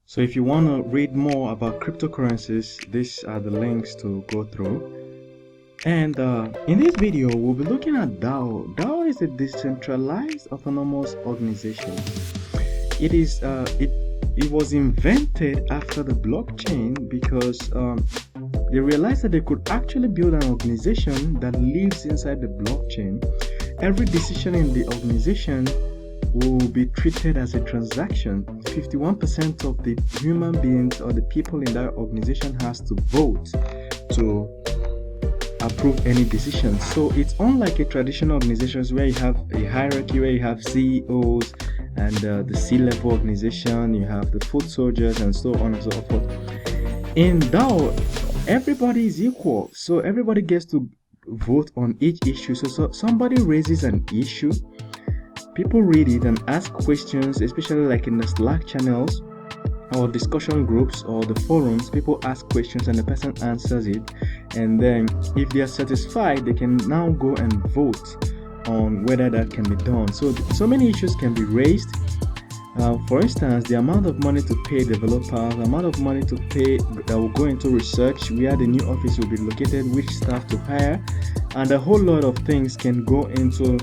So if you want to read more about cryptocurrencies, these are the links to go through. And in this video, we'll be looking at DAO. DAO is a decentralized autonomous organization. It was invented after the blockchain because they realized that they could actually build an organization that lives inside the blockchain. Every decision in the organization will be treated as a transaction. 51% of the human beings or the people in that organization has to vote to approve any decision. So it's unlike a traditional organizations where you have a hierarchy, where you have CEOs and the C-level organization, you have the foot soldiers and so on and so forth. In DAO, everybody is equal, so everybody gets to vote on each issue. So somebody raises an issue, people read it and ask questions, especially like in the Slack channels or discussion groups or the forums. People ask questions and the person answers it, and then if they are satisfied, they can now go and vote on whether that can be done. So many issues can be raised. For instance, the amount of money to pay developers, the amount of money to pay that will go into research, where the new office will be located, which staff to hire, and a whole lot of things can go into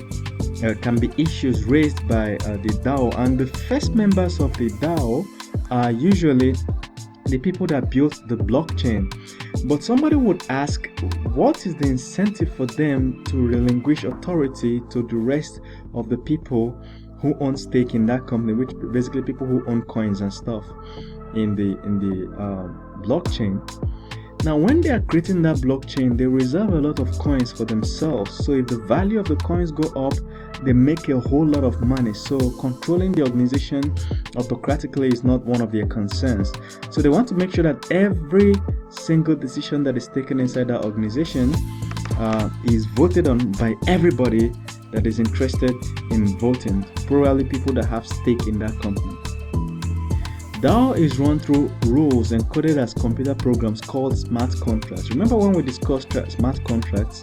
can be issues raised by the DAO. And the first members of the DAO are usually the people that built the blockchain. But somebody would ask, what is the incentive for them to relinquish authority to the rest of the people who own stake in that company, which basically people who own coins and stuff in the blockchain. Now, when they are creating that blockchain, they reserve a lot of coins for themselves. So if the value of the coins go up, they make a whole lot of money. So controlling the organization autocratically is not one of their concerns. So they want to make sure that every single decision that is taken inside that organization is voted on by everybody that is interested in voting, probably people that have stake in that company. DAO is run through rules encoded as computer programs called smart contracts. Remember when we discussed smart contracts?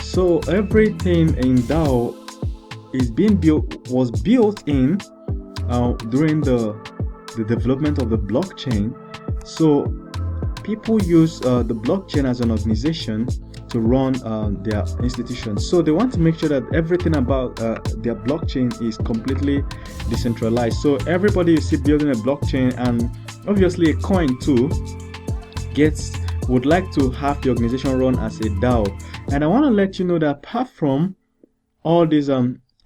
So everything in DAO was built in during the development of the blockchain. So people use the blockchain as an organization to run their institutions. So they want to make sure that everything about their blockchain is completely decentralized. So everybody you see building a blockchain, and obviously a coin too, would like to have the organization run as a DAO. And I want to let you know that apart from all these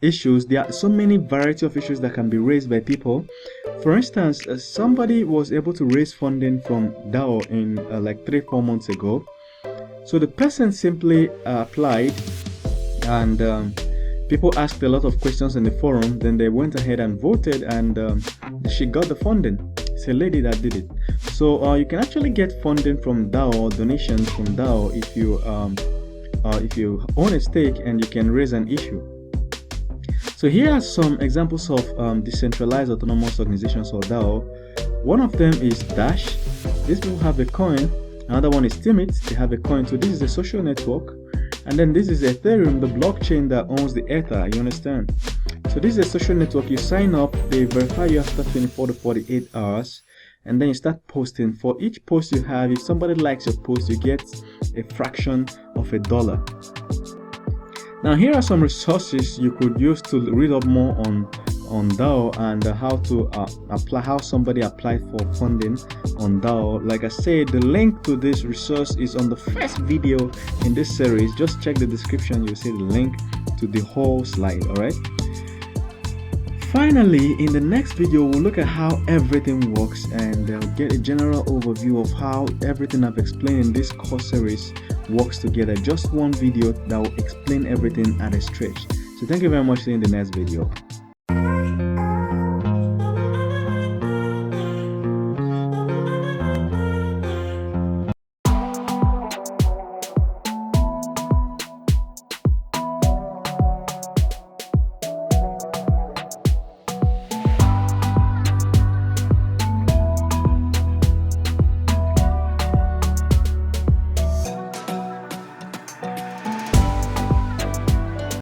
issues, there are so many variety of issues that can be raised by people. For instance, somebody was able to raise funding from DAO in like 3-4 months ago. So the person simply applied, and people asked a lot of questions in the forum. Then they went ahead and voted, and she got the funding. It's a lady that did it. So you can actually get funding from DAO or donations from DAO if you own a stake and you can raise an issue. So here are some examples of decentralized autonomous organizations or DAO. One of them is Dash. These people have a coin. Another one is Timid. They have a coin. So this is a social network. And then this is Ethereum, the blockchain that owns the Ether. You understand? So this is a social network. You sign up, they verify you after 24 to 48 hours. And then you start posting. For each post you have, if somebody likes your post, you get a fraction of $1. Now here are some resources you could use to read up more on DAO and how to apply, how somebody applied for funding on DAO. Like I said, the link to this resource is on the first video in this series. Just check the description, you'll see the link to the whole slide. All right. Finally, in the next video, we'll look at how everything works and get a general overview of how everything I've explained in this course series works together. Just one video that will explain everything at a stretch. So thank you very much. See you in the next video.